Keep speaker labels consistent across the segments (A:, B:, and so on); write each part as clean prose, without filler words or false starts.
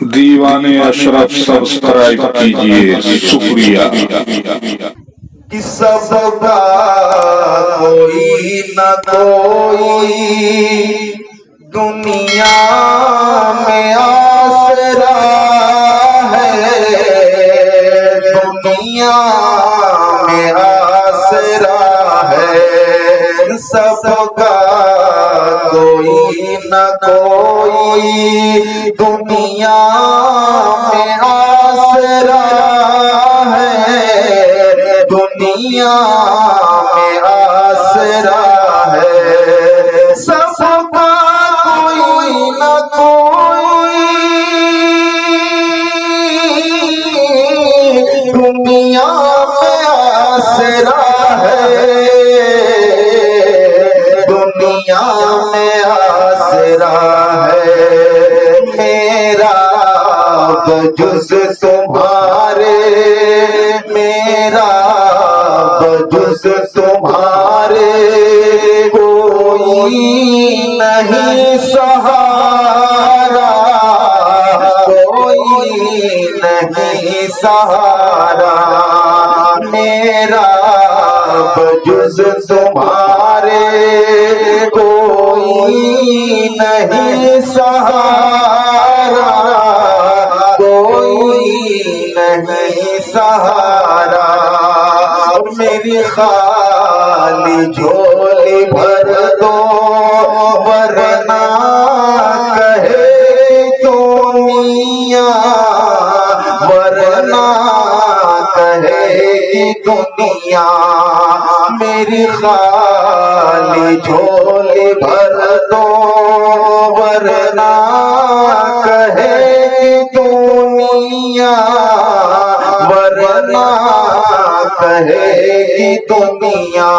A: دیوان اشرف سبسکرائب کیجئے، شکریہ۔
B: کہ سب کا کوئی نہ کوئی دنیا میں آسرا ہے، دنیا میں آسرا ہے، سب کا کوئی نہ کوئی دنیا میں آسرا ہے، دنیا میں آسرا ہے، سب کا کوئی نہ کوئی دنیا میں آسرا ہے، دنیا میں آسرا ہے، میرا بجز تمہارے، میرا بجز تمہارے کوئی نہیں سہارا، کوئی نہیں سہارا، میرا بجز تمہارے کوئی نہیں سہارا، کوئی نہیں سہارا، میری خالی جھولی بھر دو ورنہ کہے تو میاں، ورنہ کہے دنیا، میری خالی جھولی بھر دو ورنہ کہے دنیا، ورنہ کہے گی دنیا،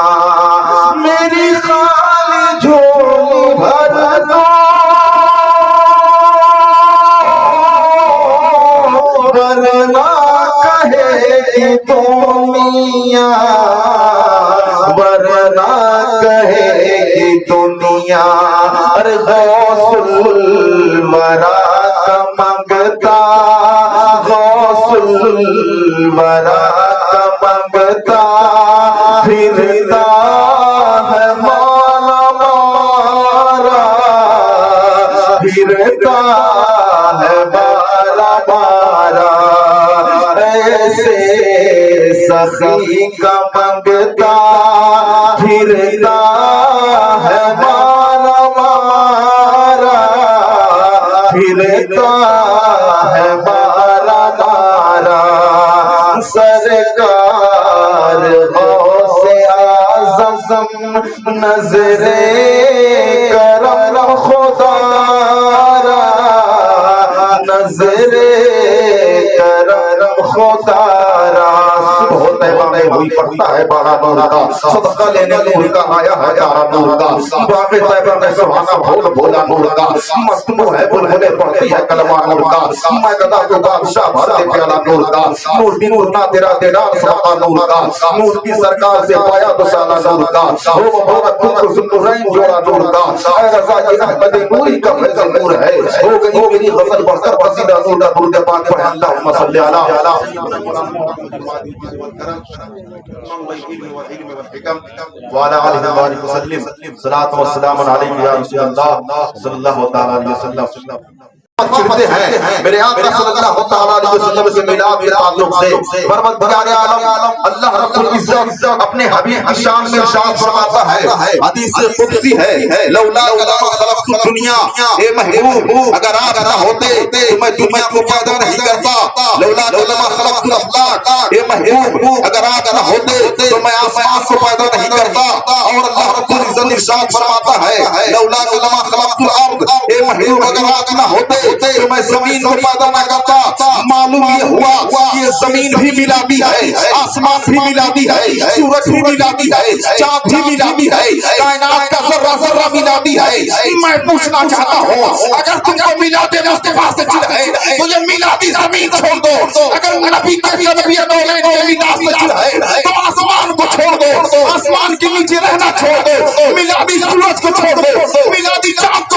B: میری خالی جھولی بھر دو ورنہ کہے گی دنیا، ورنہ کہے گی دنیا، ارے غوث الورا کا منگتا، غوث الورا کا منگتا پھرتا ہے مالا مارا، پھرتا ہے مالا مارا، ایسے سخی کا منگتا پھرتا ہے مالا مارا، پھرتا ہے مالا مارا، سرکار غوث اعظم نظر کرم خدا را، نظر کرم خدا را، صبح طیبہ میں ہوئی پڑتا ہے بارہ نور کا، صدقہ لینے نور کا آیا ہے چارہ نور کا، باغ طیبہ میں سبحانہ بھول بھولا نور کا، مصنوع ہے بلبلیں پڑھتی ہے کلمہ نور کا، میں گدا کو بادشاہ بھرتے پیالہ نور کا، نور بھی نور نہ تیرا دیدار سبقہ نور کا، نور کی سرکار سے پایا دوسالہ نور کا، ہو مبارک بکر ذوالنورین جوڑا نور کا، اے رضا یہ احمد نوری کا فیض نور ہے، ہو گئی میری غزل پڑھ کر قصیدہ نور درود پاک پڑھ اللہم صلی علی وعلی آلہ وآلہ وسلم، صلاۃ و سلام علیہ یا رسول اللہ صلی اللہ تعالی علیہ وسلم۔ چڑھتے ہیں میرے آقا صلی اللہ تعالی علیہ وسلم سے میلاد کے تعلق سے، پروردگار عالم اللہ رب العزت اپنے حبیب کی شان میں ارشاد فرماتا ہے، حدیث قدسی ہے، لولا لما خلقت الدنیا، اے محبوب اگر آپ نہ ہوتے تو میں دنیا کو پیدا نہیں کرتا، لولا لما خلقت الافلاک، اے محبوب اگر آپ نہ ہوتے تو میں آسمان کو پیدا نہیں کرتا، اور اللہ رب العزت ارشاد فرماتا ہے، لولا لما خلقت الارض، اے محبوب اگر آپ نہ ہوتے تو میں زمین کو پیدا نہ کرتا۔ معلوم یہ ہوا یہ زمین بھی ملادی ہے، آسمان بھی ملادی ہے، سورج بھی ملادی ہے، چاند بھی ملادی ہے، کائنات کا ذرہ ذرہ ملادی ہے۔ میں پوچھنا چاہتا ہوں اگر تم کو میلاد مصطفیٰ سے چڑھ ہے تو یہ میلادی زمین چھوڑ دو، اگر نبی کے نبیت کے میلاد سے چڑھ ہے تو آسمان کو چھوڑ دو، آسمان کے نیچے رہنا چھوڑ دو، میلادی سورج کو چھوڑ دو، میلادی چاند کو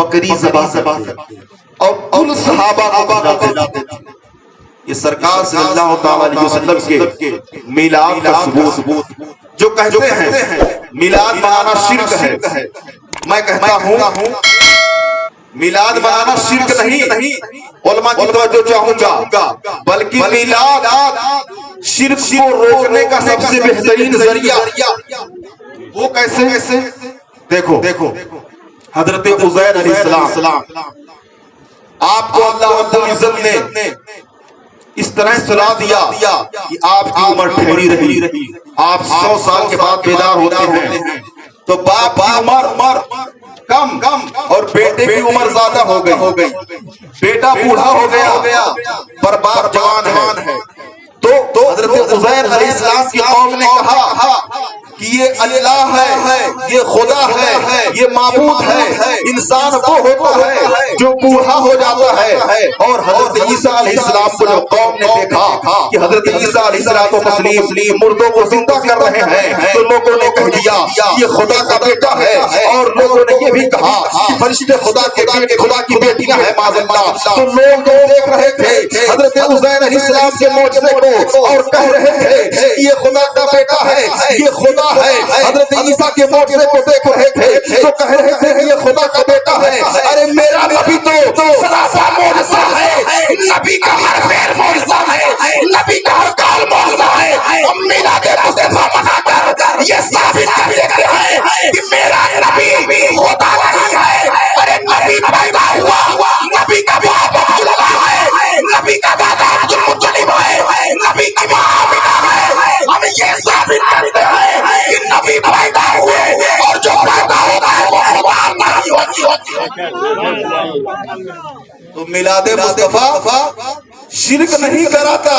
B: بکری ذبح کرتے اور کل صحابہ کو کھلاتے تھے. یہ سرکار صلی اللہ تعالی علیہ وسلم کے میلاد کا ثبوت. جو کہتے ہیں میلاد منانا شرک ہے، میں کہتا ہوں میلاد منانا شرک نہیں. علماء کی توجہ چاہوں گا، بلکہ میلاد شرک کو روکنے کا سب سے بہترین ذریعہ. وہ کیسے؟ دیکھو حضرت عزیر علیہ السلام آپ کو اللہ رب العزت نے اس طرح سلا دیا کہ آپ کی عمر ٹھہری رہی. آپ 100 سال کے بعد بیدار ہوتے ہیں تو باپ کی عمر کم اور بیٹے کی عمر زیادہ ہو گئی. بیٹا بوڑھا ہو گیا پر باپ جوان ہے. تو حضرت عزیر علیہ السلام کی قوم نے کہا کہ یہ اللہ ہے، یہ خدا ہے، یہ معبود ہے. انسان وہ ہوتا ہے جو بوڑھا ہو جاتا ہے. اور حضرت عیسیٰ علیہ السلام کو جب قوم نے دیکھا کہ حضرت عیسیٰ علیہ السلام مردوں کو زندہ کر رہے ہیں تو لوگوں نے کہہ دیا یہ خدا کا بیٹا ہے. اور لوگوں نے یہ بھی کہا کہ فرشتے خدا کے بیٹے، خدا کی بیٹیاں ہیں معاذ اللہ. تو لوگ جو دیکھ رہے تھے حضرت عزیر علیہ السلام کے معجزے کو اور کہہ رہے تھے یہ خدا کا بیٹا ہے، یہ خدا ہے. حضرت عیسیٰ کے معجزے کو دیکھ رہے تھے تو کہہ رہے تھے کہ یہ خدا کا بیٹا ہے. ارے میرا نبی تو سراسا معجزہ ہے، نبی کا ہر فعل معجزہ ہے، نبی کا ہر قول معجزہ ہے. ہم میلاد مصطفیٰ منا کر یہ ثابت کر دیتے ہیں کہ میرا نبی خدا نہیں ہے. ارے نبی پیدا ہوا، نبی کا باپ عبداللہ ہے، نبی کا دادا عبدالمطلب ہے، نبی کی ماں آمنہ ہے. ہم یہ ثابت کرتے ہیں کہ نبی پیدا ہوئے اور جو پیدا ہوتا ہے وہ خدا نہیں ہوتی. تو میلاد مصطفیٰ شرک نہیں کراتا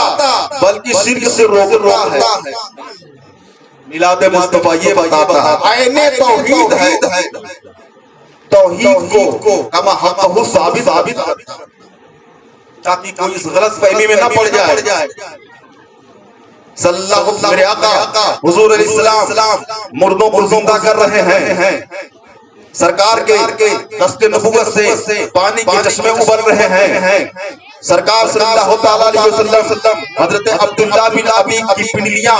B: بلکہ شرک سے روکتا ہے. میلاد مصطفیٰ یہ بتاتا ہے عین توحید ہے. توحید کو کما حقہ ثابت تاکہ کوئی اس غلط فہمی میں نہ پڑ جائے. صلی اللہ علیہ وسلم میرے آقا حضور علیہ السلام مردوں کو زندہ کر رہے ہیں. سرکار کے دست نبوت سے پانی کے چشمے ابل رہے ہیں. سرکار صلی اللہ تعالی علیہ وسلم حضرت عبداللہ بن ابی کی پنڈلیاں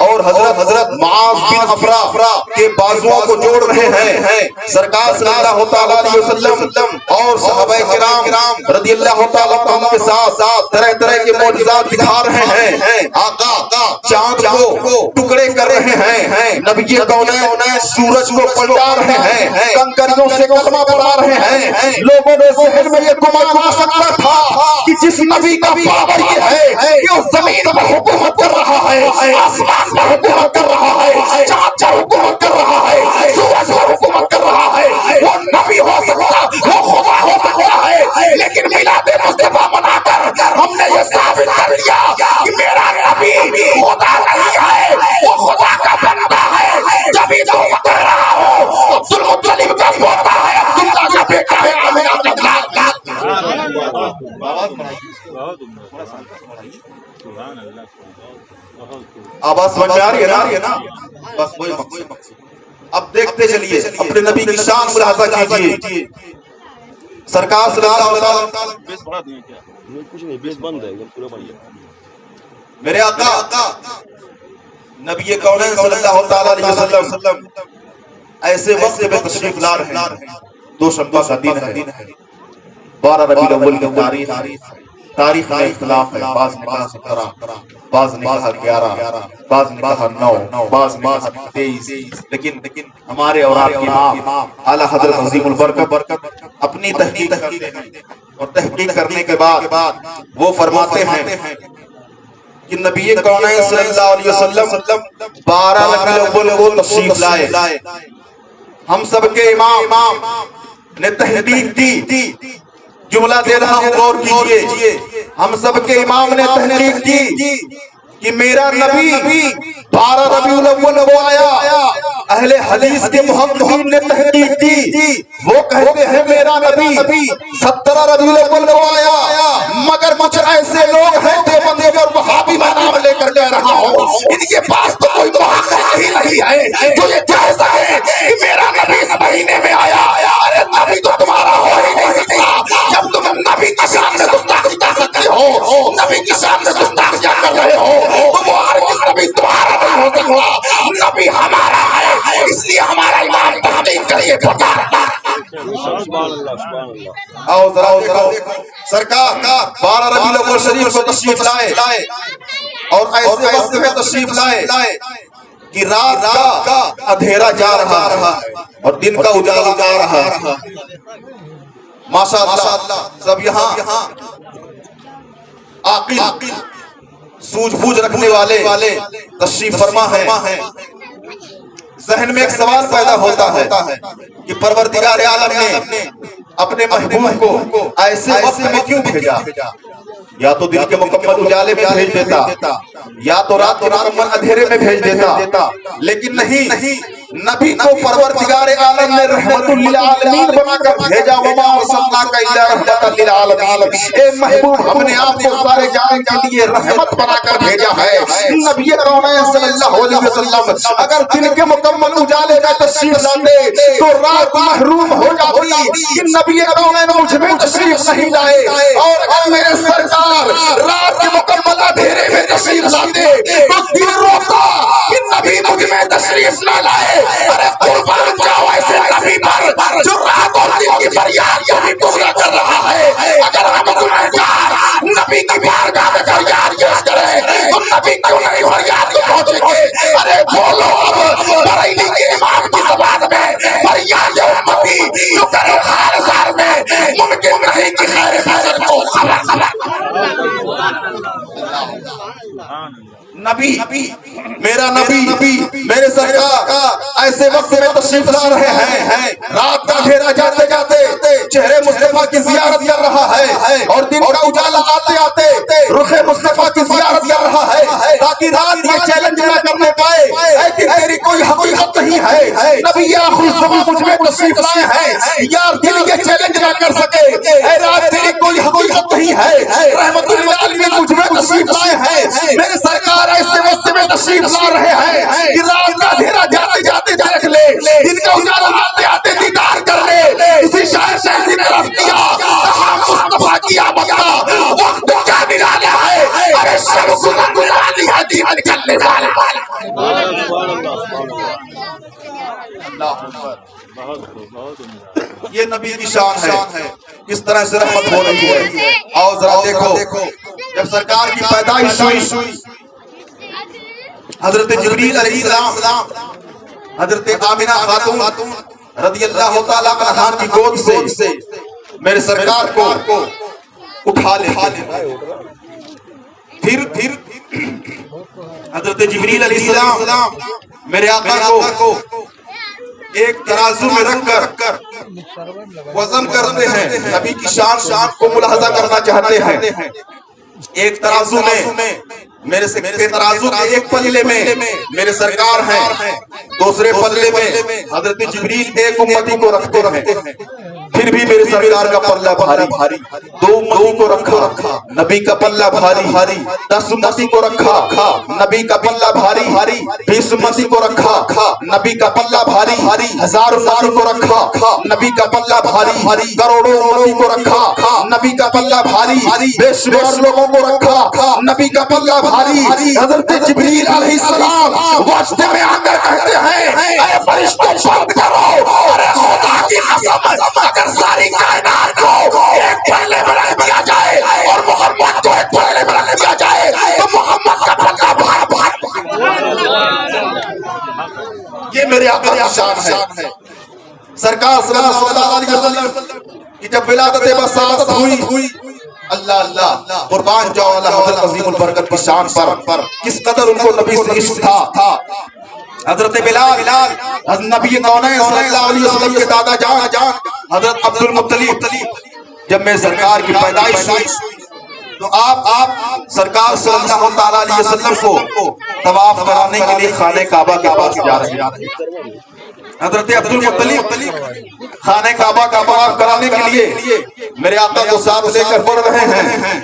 B: اور حضرت معاذ بن افرا کے بازوؤں کو جوڑ رہے ہیں. سرکار صلی اللہ تعالی علیہ وسلم اور صحابہ کرام رضی اللہ تعالی عنہم کے ساتھ طرح طرح کے معجزات دکھا رہے ہیں. آقا چاند کو ٹکڑے کر رہے ہیں، نبی کونین سورج کو پلٹا رہے ہیں، کنکریوں سے کلمہ پڑھا رہے ہیں. لوگوں نے ذہن میں یہ گمان آ سکتا تھا کہ جس نبی کا پاور یہ ہے کہ وہ زمین پر حکومت کر رہا ہے، آسمان پر حکومت کر رہا ہے، چاند پر حکومت کر رہا ہے، سورج پر حکومت کر رہا ہے. وہ نبی ہو سکتا، وہ خدا ہو سکتا ہے. لیکن میلاد مصطفیٰ منا کر ہم نے یہ ثابت کر دیا کہ میرا نبی خدا نہیں ہے، وہ خدا کا بندہ ہے. جبھی تو میں کہہ رہا ہوں عبدالمطلب کا پوتا ہے، عبداللہ کا بیٹا ہے. آواز سمجھ میں آ رہی ہے نا؟ بس وہی مقصد. اب دیکھتے چلیے اپنے نبی کی شان ملاحظہ کیجیے. سرکار صلی اللہ علیہ وسلم میرے آقا نبی کونین صلی اللہ تعالی علیہ وسلم ایسے وقت میں تشریف لا رہے ہیں. دوشنبہ کا دن ہے، 12 ربیع الاول کی تاریخ میں اختلاف ہے. بعض نے کہا 17، بعض نے کہا 11، بعض نے کہا 9، بعض نے کہا 23. لیکن ہمارے اور آپ کے امام اعلیٰ حضرت عظیم البرکت اپنی تحقیق کرتے ہیں اور تحقیق کرنے کے بعد وہ فرماتے ہیں کہ نبی کونین صلی اللہ علیہ وسلم 12 ربیع الاول کو تشریف لائے. ہم سب کے امام نے تحقیق کی. جملہ دے رہا ہوں غور کیجئے. ہم سب کے امام نے تحقیق کی کہ میرا نبی 12 ربیع الاول کو آیا. اہل حدیث کے محققین نے تحقیق کی، وہ کہتے ہیں میرا نبی 17 ربیع الاول کو آیا. مگر کچھ ایسے لوگ ہیں دیوبندی اور وہابی میں نام لے کر کہہ رہا ہوں ان کے پاس تو کوئی محقق ہی نہیں ہے جو یہ جائزہ ہے کہ میرا نبی اس مہینے میں آیا. ارے نبی تو تمہارا آؤ ذرا دیکھو سرکار 12 ربیع الاول شریف کو تشریف لائے اور ایسے وقت میں تشریف لائے کہ رات کا اندھیرا جا رہا اور دن کا اجالا جا رہا. ماشاءاللہ سب یہاں عاقل سوجھ بوجھ رکھنے والے تشریف فرما ہے. ذہن میں ایک سوال پیدا ہوتا ہے کہ پروردگار عالم نے اپنے محبوب کو ایسے وقت میں کیوں بھیجا؟ یا تو دن کے مکمل اجالے میں بھیج دیتا یا تو رات کے مکمل اندھیرے میں بھیج دیتا، لیکن نہیں، نبی کو پروردگار عالم نے رحمت للعالمین بنا کر بھیجا. وما ارسلناک الا رحمۃ للعالمین. اے محبوب ہم نے آپ کو سارے جہان کے لیے رحمت بنا کر بھیجا ہے. نبی کونین صلی اللہ علیہ وسلم اگر دن کے مکمل اجالے میں تشریف لاتے تو رات محروم ہو جاتی کہ نبی کونین مجھ میں تشریف نہیں لائے. اور اگر میرے سرکار رات کے مکمل اندھیرے میں تشریف لاتے تو دن روتا کہ نبی مجھ میں تشریف نہ لائے. ارے قربان جاؤ ایسے نبی پر جو رات اور دن کی فریاد کو بھی پورا کر رہا ہے. اگر ہم گنہگار نبی کی بارگاہ میں فریاد کیا کریں تو نبی کیوں نہیں فریاد کو پہنچیں گے؟ ارے بولو اب بریلی کے امام کی زبان میں فریاد امتی جو کرے خیر زار میں ممکن نہیں کہ خیر فیضر کو خبر. نبی میرا نبی میرے سرکار ایسے وقت میں تشریف لا رہے ہیں. رات کا اندھیرا جاتے جاتے چہرے مصطفیٰ کی زیارت کر رہا ہے اور دن کا اجالا آتے آتے رخ مصطفیٰ کی زیارت کر رہا ہے تاکہ رات یہ چیلنج نہ کرنے پائے اے دن تیری کوئی حقیقت نہیں ہے. نبی آخری زمان مجھ میں تشریف لائے ہیں یار دن یہ چیلنج نہ کر سکے. اے رات تیری کوئی حقیقت نہیں ہے. رحمت للعالمین مجھ میں تشریف لائے ہیں. میرے سرکار ایسے وقت میں تشریف لا رہے ہیں کہ رات کا اندھیرا جاتے جاتے دیکھ لے، دن کا اجالا آتے آتے دیدار کر لے. اسی شاعر نے اسی طرف کیا کہا مصطفیٰ کی آمد کا وقت کیا نرالا ہے. ارے شمس نرالی ہے دین نکلنے والا. یہ نبی کی شان ہے، کس طرح سے رحمت ہو رہی ہے. آؤ ذرا دیکھو جب سرکار کی پیدائش ہوئی حضرت جبریل علیہ السلام حضرت آمنہ خاتون رضی اللہ تعالیٰ عنہا کی گود سے میرے سرکار کو اٹھا لے. پھر حضرت جبریل علیہ السلام میرے آقا کو ایک ترازو میں رکھ کر وزن کرتے ہیں. نبی کی شان کو ملاحظہ کرنا چاہتے ہیں. ایک ترازو میں میرے ترازو کے ایک پلے میں میرے سرکار ہیں، دوسرے پلے میں حضرت جبریل ایک امتی کو رکھتے ہیں. پھر بھی میرے سرکار کا پلہ بھاری، 2 امتی کو رکھا نبی کا پلہ بھاری، 10 امتی کو رکھا نبی کا پلہ بھاری، 20 امتی کو رکھا نبی کا پلہ بھاری، 1000 امتی کو رکھا نبی کا پلہ بھاری، کروڑوں امتی کو رکھا نبی کا پلہ بھاری، بے شمار لوگوں کو رکھا نبی کا پلہ بھاری. حضرت جبریل علیہ السلام واسطے میں آ کر کہتے ہیں اے فرشتوں بند کرو. ارے خدا کی قسم اگر ساری کائنات کو ایک پلے میں رکھ دیا جائے اور محمد کو ایک پلے میں رکھ دیا جائے تو محمد کا پلہ بھاری. یہ میرے آقا کی شان ہے. سرکار صلی اللہ علیہ وسلم کی جب ولادت بساطت ہوئی اللہ قربان جاؤ اللہ حضرت عظیم البرکت کی شان پر کس قدر ان کو نبی سے عشق تھا. حضرت بلال نبی کونین صلی اللہ علیہ وسلم کے دادا جان حضرت عبد المطلب جب میں سرکار کی پیدائش ہوئی تو آپ سرکار صلی اللہ تعالیٰ علیہ وسلم کو طواف کرانے کے لیے خانہ کعبہ کے پاس جا رہے ہیں. حضرت عبد المطلب خانہ کعبہ کا طواف کرانے کے لیے میرے آقا کو ساتھ لے کر بڑھ رہے ہیں.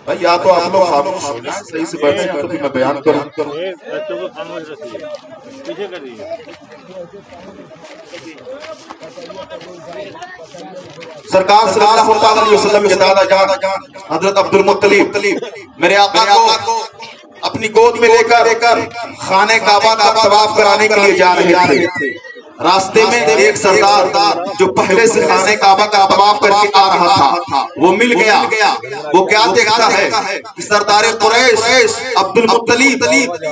B: بھائی یا تو آپ لوگ خاموش ہو جائیں، صحیح سے بیٹھیں تو پھر میں بیان کروں.
C: بچوں کو خاموش رکھیے، پیچھے کریے.
B: سرکار صلی اللہ علیہ وسلم کے دادا جان حضرت عبد المطلب میرے آقا کو اپنی گود میں لے کر خانہ کعبہ کا طواف کرانے کے لیے جا رہے تھے. راستے میں ایک سردار جو پہلے سے خانہ کعبہ کا طواف کر کے آ رہا تھا وہ مل گیا. وہ کیا دیکھتا ہے کہ سردار قریش عبد المطلب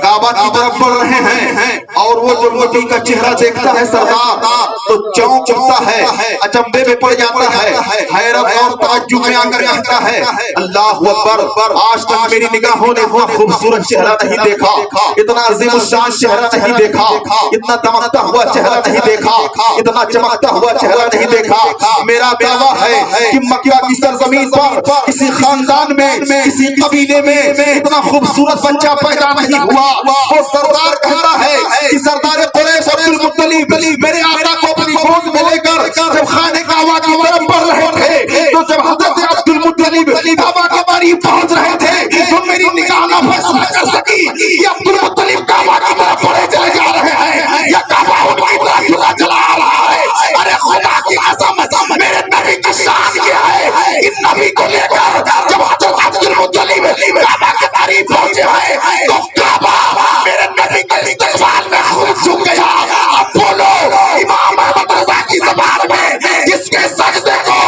B: کعبہ کی طرف بڑھ رہے ہیں اور وہ جب نبی کا چہرہ دیکھتا ہے سردار تو چونک اٹھتا ہے, اچنبے میں پڑ جاتا ہے, حیرت اور تعجب میں آ کر کہتا ہے اللہ اکبر, آج تک میری نگاہوں نے اتنا خوبصورت چہرہ نہیں دیکھا, اتنا عظیم الشان چہرہ نہیں دیکھا, اتنا دمکتا ہوا چہرہ نہیں دیکھا, اتنا چمکتا ہوا چہرہ نہیں دیکھا. میرا دعویٰ ہے کہ مکہ کی سرزمین پر کسی خاندان میں کسی قبیلے میں اتنا خوبصورت بچہ پیدا نہیں ہوا. اور سردار کہتا ہے کہ سردار قریش عبد المطلب میرے آقا کو اپنی گود میں لے کر جب خانہ کعبہ کی طرف بڑھ رہے تھے تو جب حضرت عبد المطلب کعبہ کے قریب پہنچ رہے تھے تو میری نگاہ نہ فیصلہ کر سکی کہ عبد المطلب کعبہ کی طرف بڑھے چلے جا رہے ہیں یا کعبہ ان کی طرف جھکا چلا آ رہا ہے. ارے خدا کی قسم میرے نبی کی شان کیا ہے کہ نبی کو لے کر جب حضرت عبد المطلب کعبہ کے قریب پہنچے ہیں تو کعبہ میرے نبی کے استقبال میں خود جھک گیا. اب بولو امام احمد رضا کی زبان میں جس کے سجدے کو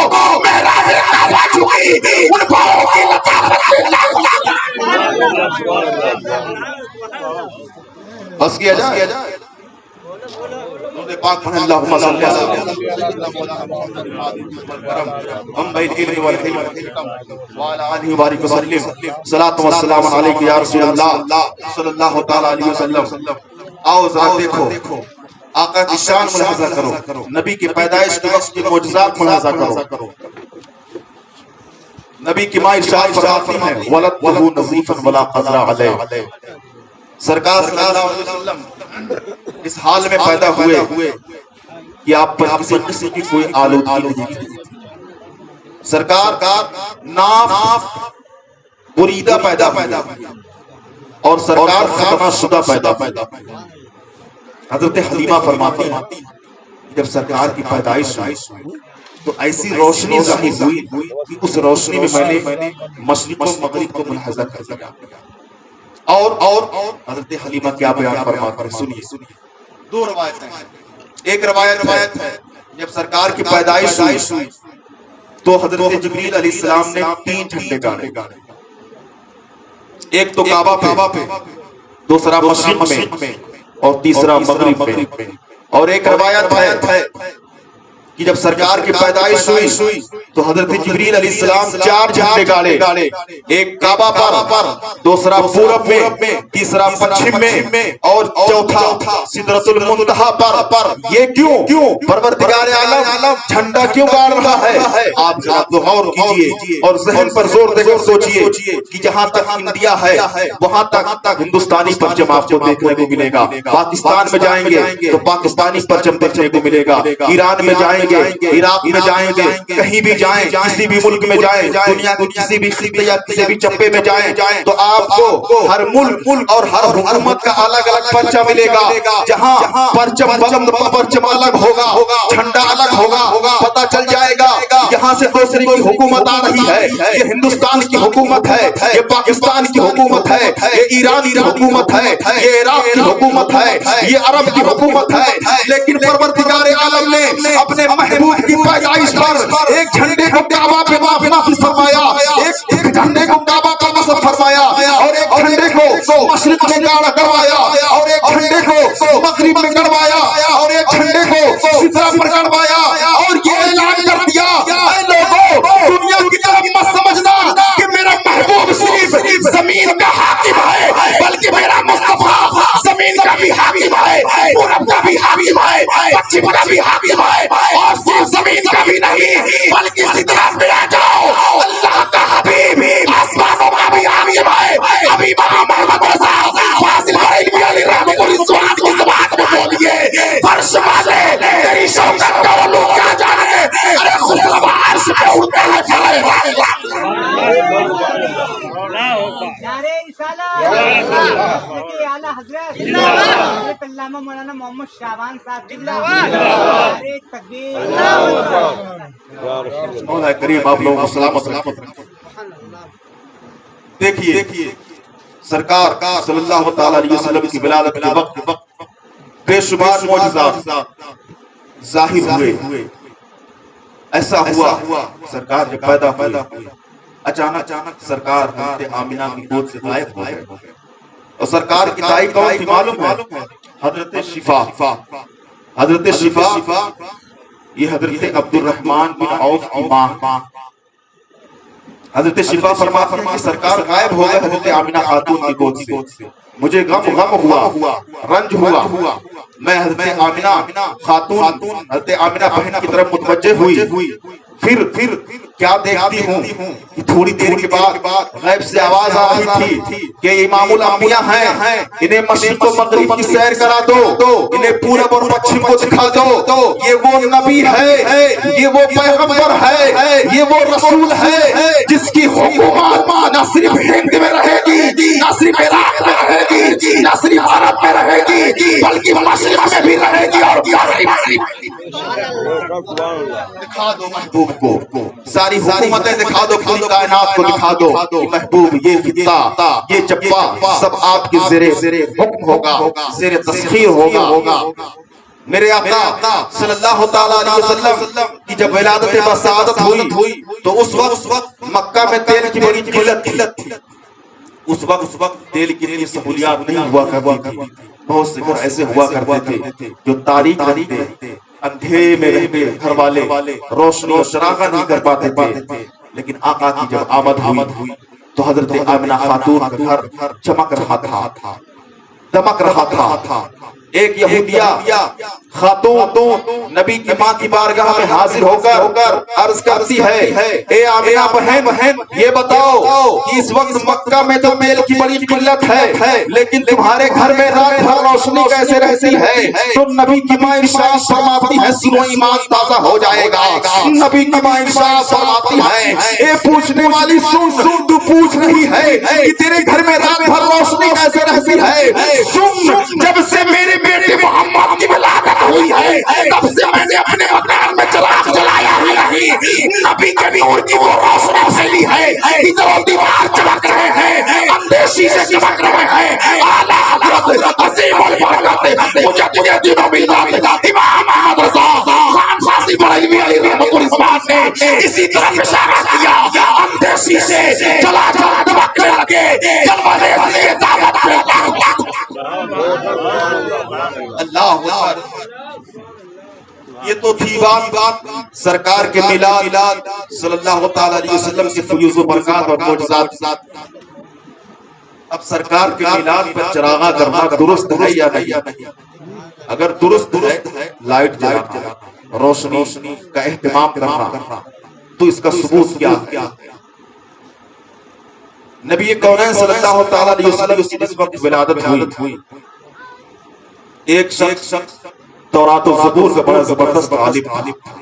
B: محراب کعبہ جھکی ان پاؤں کی لطافت سے لاکھ بس کیا جائے پاک پڑھیں اللہم صلی ہم بین علم والحلم وعلى آلہ وبارک وسلم صلاۃ والسلام علیک یا رسول اللہ صلی اللہ تعالی علیہ وسلم. آؤ ذرا دیکھو آقا کی شان ملاحظہ کرو, نبی کی پیدائش کے وقت کے معجزات ملاحظہ کرو. نبی کی ماں ارشاد فرماتی ہیں وَلَدْتُهُ نَظِيفًا وَلَا قَذْرَ عَلَيْهِ. سرکار صلی اللہ علیہ وسلم اس حال میں پیدا ہوئے کہ آپ پر کسی قسم کی کوئی آلودگی نہیں تھی. سرکار ناف بریدہ پیدا اور سرکار ختمہ شدہ پیدا. حضرت حلیمہ فرماتی ہیں جب سرکار کی پیدائش ہوئی تو ایسی روشنی ظاہر ہوئی کہ اس روشنی میں میں نے مشرق و مغرب کو ملاحظہ کر لیا. اور حضرت حلیمہ کیا بیان فرماتے ہیں سنیے. دو روایتیں ہیں. ایک روایت ہے جب سرکار کی پیدائش ہوئی تو حضرت جبریل علیہ السلام نے 3 جھنڈے گاڑے, ایک تو کعبہ پہ, دوسرا مشرق میں اور تیسرا مغرب میں. اور ایک روایت ہے کہ جب سرکار کی پیدائش ہوئی تو حضرت جبریل علیہ السلام 4 جھنڈے گاڑے, ایک کعبہ پر, دوسرا پورب میں, تیسرا پچھم میں اور چوتھا سدرۃ المنتہا پر. یہ کیوں پروردگار عالم جھنڈا کیوں گاڑ رہا ہے؟ آپ ذرا غور کیجئے اور ذہن پر زور دے کر سوچئے کہ جہاں تک انڈیا ہے وہاں تک ہندوستانی پرچم آپ کو دیکھنے کو ملے گا. پاکستان میں جائیں گے تو پاکستانی پرچم دیکھنے کو ملے گا. ایران میں جائیں گے, عراق میں جائیں گے, کہیں بھی جائیں, کسی بھی ملک میں جائیں, دنیا کے کسی بھی خطے یا کسی بھی چپے میں جائیں تو آپ کو ہر ملک اور ہر حکومت کا الگ الگ پرچم ملے گا. جہاں پرچم الگ ہوگا, جھنڈا الگ ہوگا, پتہ چل جائے گا یہاں سے دوسری کوئی حکومت آ رہی ہے, یہ ہندوستان کی حکومت ہے, یہ پاکستان کی حکومت ہے, یہ ایران کی حکومت ہے, یہ عراق کی حکومت ہے, یہ عرب کی حکومت ہے. لیکن پروردگار عالم نے اپنے محبوب کی پیدائش پر ایک جھنڈے کو کعبہ پہ نافذ فرمایا, ایک جھنڈے کو کعبہ کا نصب فرمایا, اور ایک جھنڈے کو مشرق میں گاڑا کروایا, اور ایک جھنڈے کو مغرب میں گڑوایا, اور ایک جھنڈے کو سدرہ پر گڑوایا, اور یہ اعلان کر دیا اے لوگوں دنیا کی طرف مت سمجھنا کہ میرا محبوب صرف زمین کا حاکم ہے, بلکہ میرا مصطفیٰ زمین کا بھی حاکم ہے, پورب کا بھی حاکم ہے, پچھم کا بھی حاکم ہے, اور صرف زمین کا بھی نہیں بلکہ سدرہ پہ آ جاؤ اللہ کا حبیب آسمانوں کا بھی حاکم ہے. ابھی امام احمد رضا فاضل بریلوی علیہ رحمۃ اللہ کی زبان میں بولیے فرش والے تیری شوکت کا وہ لوگ کیا جانے, ارے خدا عرش پہ اٹھتا ہے فرائے والا.
D: نعرہ رسالت اعلیٰ حضرت حضرت علامہ مولانا محمد شعبان صاحب نعرہ تکبیر.
B: مولا کریم آپ لوگوں کو سلامت رکھے. دیکھیے سرکار صلی اللہ تعالی علیہ وسلم کی ولادت کے وقت بے شمار معجزات ظاہر ہوئے. ایسا ہوا سرکار جب پیدا ہوئے اچانک سرکار حضرت آمینہ کی گود سے غائب ہو گئے. اور سرکار کی دائی کون تھی معلوم ہے؟ حضرت شفا. حضرت شفا یہ حضرت عبد الرحمن بن عوف کی ماں. حضرت شفا فرماتی ہیں کہ سرکار غائب ہو گئے حضرت آمینہ خاتون کی گود سے. مجھے غم ہوا، رنج ہوا. میں حضرت آمینہ خاتون حضرت آمینہ بہن کی طرف متوجہ ہوئی. پھر کیا دیکھتی ہوں کہ تھوڑی دیر کے بعد غیب سے آواز آ رہی تھی کہ امام الانبیاء ہیں، انہیں مشرق و مغرب کی سیر کرا دو، انہیں پورب اور پچھم کو دکھا دو. یہ وہ نبی ہے، یہ وہ پیغمبر ہے، یہ وہ رسول ہے جس کی حکومت نہ صرف ہند میں رہے گی، نہ صرف عراق میں رہے گی، نہ صرف عرب میں رہے گی، بلکہ مشرق میں بھی رہے گی اور دکھا دو محبوب کو. ساری حکومتیں دکھا دو، پوری کائنات کو دکھا دو کہ محبوب یہ خطہ، یہ جبہ سب آپ کے زیر حکم ہوگا، زیر تسخیر ہوگا. میرے آقا صلی اللہ تعالیٰ علیہ وسلم کی جب ولادت بسعادت ہوئی تو اس وقت مکہ میں تیل کی بڑی قلت تھی. اس وقت تیل کی اتنی سہولیات نہیں ہوا کرتی تھی. بہت سے گھر ایسے ہوا کرتے تھے جو تاریخ رہتے، اندھیرے میں رہتے، گھر والے روشنی اور چراغاں نہیں کر پاتے تھے. لیکن آقا کی جب آمد ہوئی تو حضرت آمینہ خاتون کا گھر چمک رہا تھا، دمک رہا تھا. ایک یہودیہ خاتون نبی کی ماں کی بارگاہ میں حاضر ہو کر عرض کرتی ہے، اے آمینہ بہن یہ بتاؤ کہ اس وقت مکہ میں تو تیل کی بڑی قلت ہے، لیکن تمہارے گھر میں رات بھر روشنی کیسے رہتی ہے؟ تو نبی کی ماں ارشاد فرماتی ہے، سنو ایمان تازہ ہو جائے گا. نبی کی ماں ارشاد فرماتی ہے، اے پوچھنے والی سن، تو پوچھ رہی ہے کہ تیرے گھر میں رات بھر روشنی کیسے رہتی ہے؟ سن، جب سے میرے بیٹے محمد کی ولادت ہوئی ہے تب سے میں نے اپنے مکان میں چراغ جلایا ہی نہیں. نبی کے نور کی وہ روشنی پھیلی ہے کہ جو دیوار چمک رہے ہیں، اندیشی سے چمک رہے ہیں. اعلیٰ حضرت عظیم البرکت مجدد دین و ملت امام احمد رضا خان فاضل بریلوی علیہ رحمۃ الرحمٰن نے اسی طرح اشارہ کیا. اندیشی سے جلا چمکنے لگے، جلوہ ریزی دعوت پہ اللہ اکبر. یہ تو تھی بات سرکار کے میلاد صلی اللہ تعالی علیہ وسلم کے فیوز و برکات اور معجزات. اب سرکار کے میلاد پر چراغاں کرنا درست ہے یا نہیں؟ اگر درست ہے لائٹ جلانا، روشنی کا اہتمام کرنا، تو اس کا ثبوت کیا ہے؟ نبی کونین صلی اللہ تعالی علیہ وسلم کی اس وقت ولادت ہوئی. ایک شخص تورات و زبور کا بڑا زبردست عالم تھا.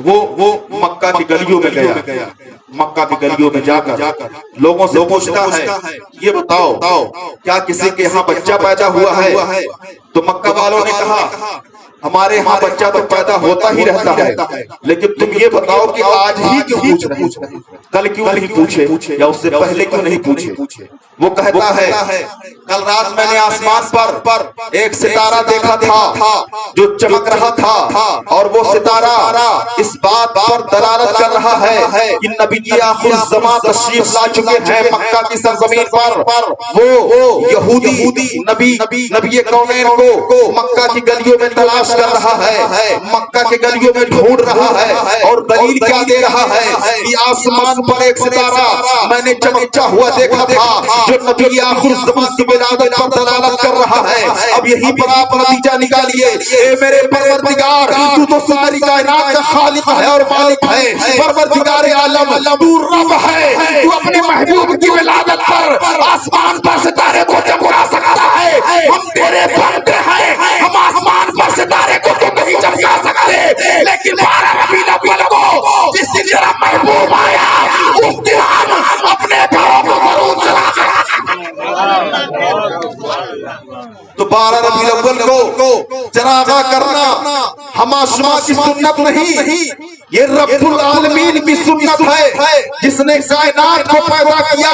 B: وہ مکہ کی گلیوں میں گیا، مکہ کی گلیوں میں جا کر لوگوں سے پوچھتا ہے، یہ بتاؤ کیا کسی کے ہاں بچہ پیدا ہوا ہے؟ تو مکہ والوں نے کہا، ہمارے ہاں بچہ تو پیدا ہوتا ہی رہتا ہے، لیکن تم یہ بتاؤ کہ آج ہی کیوں پوچھ رہے ہیں؟ کل کیوں نہیں پوچھے یا اس سے پہلے کیوں نہیں پوچھے؟ وہ کہتا ہے، کل رات میں نے آسمان پر ایک ستارہ دیکھا تھا جو چمک رہا تھا، اور وہ ستارہ اس بات پر دلالت کر رہا ہے کہ نبی آخر الزمان تشریف لا چکے ہیں مکہ کی سرزمین پر. وہ یہودی نبی کونین کو مکہ کی گلیوں میں تلاش کر رہا ہے، مکہ کے گلیوں میں ڈھونڈ رہا ہے، اور دلیل کیا دے رہا ہے کہ آسمان پر ایک ستارہ میں نے چمکتا ہوا دیکھا تھا جو نبی آخر الزمان کی ولادت پر دلالت کر رہا ہے. اب یہی پر آپ نتیجہ نکالیے، اے میرے پروردگار، تو تو ساری کائنات کا خالق ہے اور مالک ہے، پروردگار عالم، تو رب ہے، تو اپنے محبوب کی ولادت پر آسمان پر ستارے کو چمکا سکتا ہے. ہم تیرے بندے ہیں، ہم آسمان پر ستارے کو تو نہیں چمکا سکتے، لیکن 12 ربیع الاول کو جس دن تیرا محبوب آیا اس دن ہم اپنے گھروں کو ضرور چلا کر. تو 12 ربیع الاول کو چراغاں کرنا ہما شما کی سنت نہیں، یہ رب العالمین کی سنت ہے جس نے کائنات کو پیدا کیا.